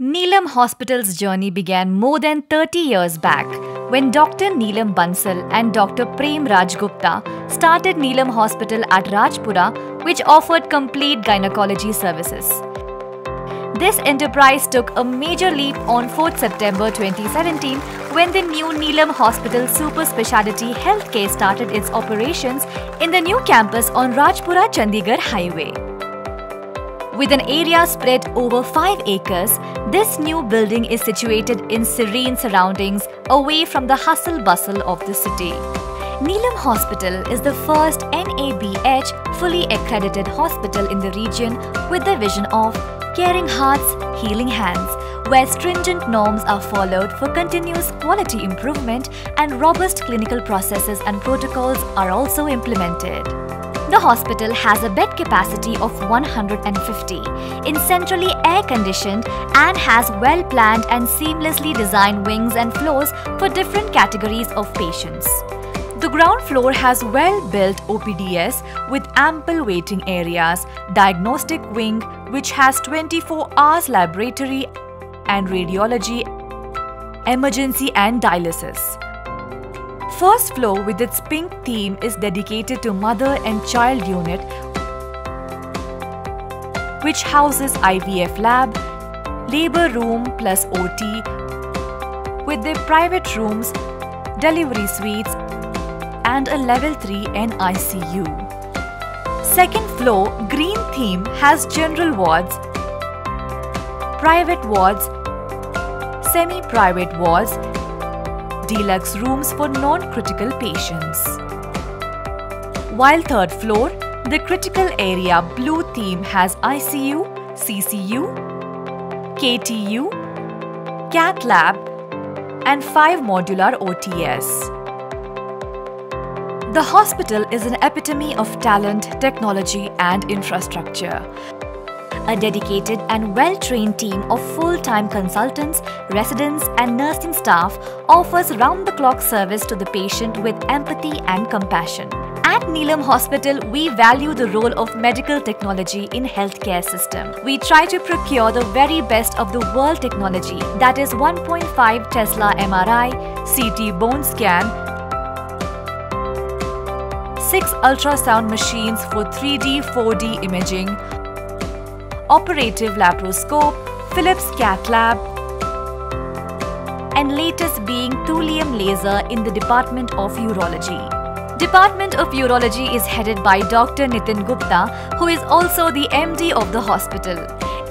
Neelam Hospital's journey began more than 30 years back when Dr. Neelam Bansal and Dr. Prem Raj Gupta started Neelam Hospital at Rajpura, which offered complete gynecology services. This enterprise took a major leap on 4th September 2017 when the new Neelam Hospital Super Speciality Healthcare started its operations in the new campus on Rajpura Chandigarh Highway. With an area spread over 5 acres, this new building is situated in serene surroundings away from the hustle-bustle of the city. Neelam Hospital is the first NABH fully accredited hospital in the region with the vision of caring hearts, healing hands, where stringent norms are followed for continuous quality improvement and robust clinical processes and protocols are also implemented. The hospital has a bed capacity of 150, is centrally air-conditioned and has well-planned and seamlessly designed wings and floors for different categories of patients. The ground floor has well-built OPDS with ample waiting areas, diagnostic wing which has 24 hours laboratory and radiology, emergency and dialysis. First floor with its pink theme is dedicated to mother and child unit which houses IVF lab, labor room plus OT with their private rooms, delivery suites and a level 3 NICU. Second floor green theme has general wards, private wards, semi-private wards, deluxe rooms for non-critical patients. While third floor, the critical area blue theme has ICU, CCU, KTU, Cath lab and 5 modular OTS. The hospital is an epitome of talent, technology and infrastructure. A dedicated and well-trained team of full-time consultants, residents and nursing staff offers round-the-clock service to the patient with empathy and compassion. At Neelam Hospital, we value the role of medical technology in healthcare system. We try to procure the very best of the world technology, that is 1.5 Tesla MRI, CT bone scan, 6 ultrasound machines for 3D, 4D imaging, operative laparoscope, Philips Cath lab, and latest being thulium laser in the Department of Urology. Department of Urology is headed by Dr. Nitin Gupta, who is also the MD of the hospital.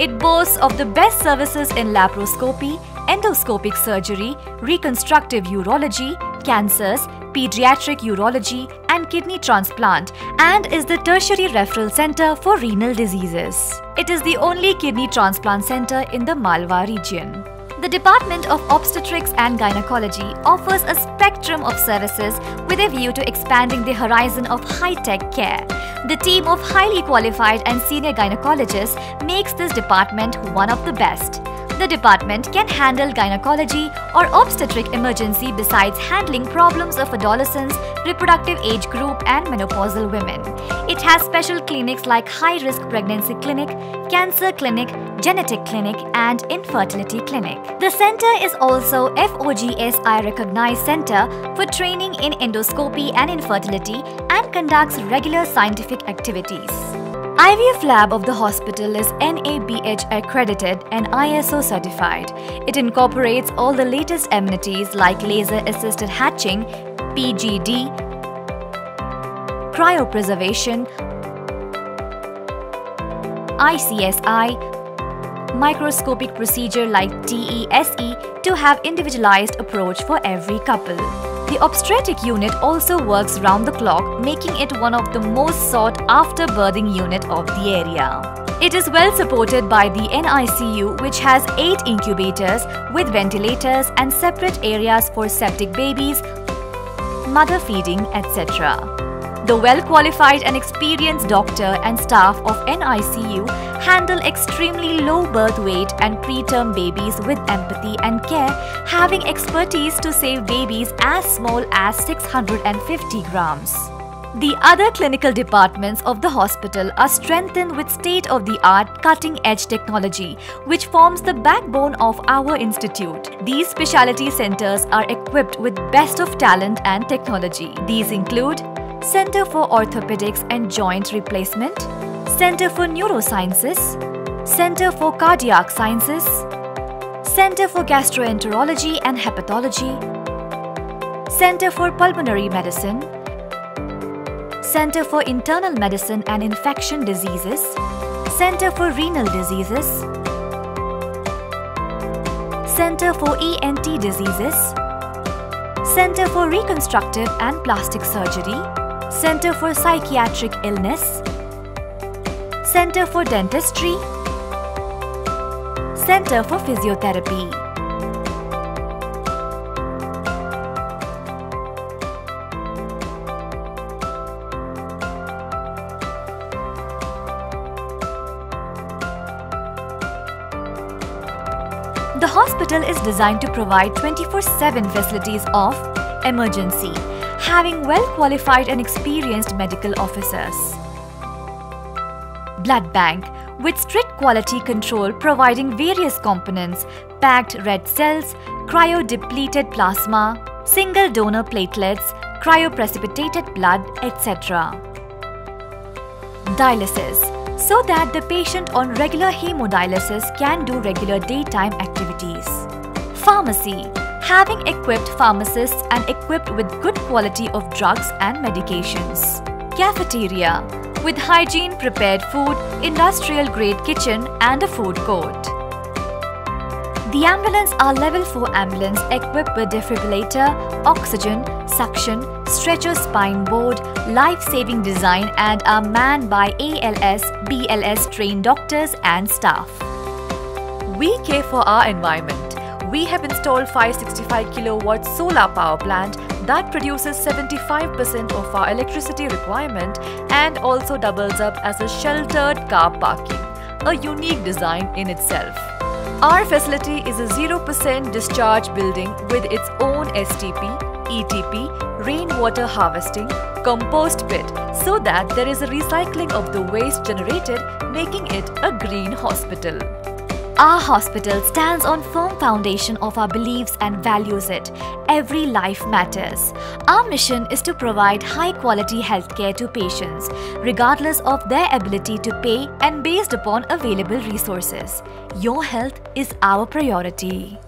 It boasts of the best services in laparoscopy, endoscopic surgery, reconstructive urology, cancers, pediatric urology and kidney transplant, and is the tertiary referral center for renal diseases. It is the only kidney transplant center in the Malwa region. The Department of Obstetrics and Gynecology offers a spectrum of services with a view to expanding the horizon of high-tech care. The team of highly qualified and senior gynecologists makes this department one of the best. The department can handle gynecology or obstetric emergency besides handling problems of adolescents, reproductive age group and menopausal women. It has special clinics like high-risk pregnancy clinic, cancer clinic, genetic clinic and infertility clinic. The center is also FOGSI recognized center for training in endoscopy and infertility and conducts regular scientific activities. IVF lab of the hospital is NABH accredited and ISO certified. It incorporates all the latest amenities like laser-assisted hatching, PGD, cryopreservation, ICSI, microscopic procedure like TESE to have individualized approach for every couple. The obstetric unit also works round the clock, making it one of the most sought-after birthing unit of the area. It is well supported by the NICU, which has 8 incubators with ventilators and separate areas for septic babies, mother feeding, etc. The well-qualified and experienced doctor and staff of NICU handle extremely low birth weight and preterm babies with empathy and care, having expertise to save babies as small as 650 grams. The other clinical departments of the hospital are strengthened with state-of-the-art cutting-edge technology, which forms the backbone of our institute. These specialty centers are equipped with best of talent and technology. These include Center for Orthopedics and Joint Replacement, Center for Neurosciences, Center for Cardiac Sciences, Center for Gastroenterology and Hepatology, Center for Pulmonary Medicine, Center for Internal Medicine and Infection Diseases, Center for Renal Diseases, Center for ENT Diseases, Center for Reconstructive and Plastic Surgery, Center for Psychiatric Illness, Center for Dentistry, Center for Physiotherapy. The hospital is designed to provide 24/7 facilities of emergency, having well-qualified and experienced medical officers. Blood bank, with strict quality control providing various components, packed red cells, cryo-depleted plasma, single donor platelets, cryoprecipitated blood, etc. Dialysis, so that the patient on regular hemodialysis can do regular daytime activities. Pharmacy, having equipped pharmacists and equipped with good quality of drugs and medications. Cafeteria, with hygiene prepared food, industrial grade kitchen and a food court. The ambulance are level 4 ambulance equipped with defibrillator, oxygen, suction, stretcher spine board, life-saving design and are manned by ALS, BLS trained doctors and staff. We care for our environment. We have installed 565 kilowatt solar power plant that produces 75% of our electricity requirement and also doubles up as a sheltered car parking, a unique design in itself. Our facility is a 0% discharge building with its own STP, ETP, rainwater harvesting, compost pit, so that there is a recycling of the waste generated, making it a green hospital. Our hospital stands on firm foundation of our beliefs and values it. Every life matters. Our mission is to provide high-quality healthcare to patients, regardless of their ability to pay and based upon available resources. Your health is our priority.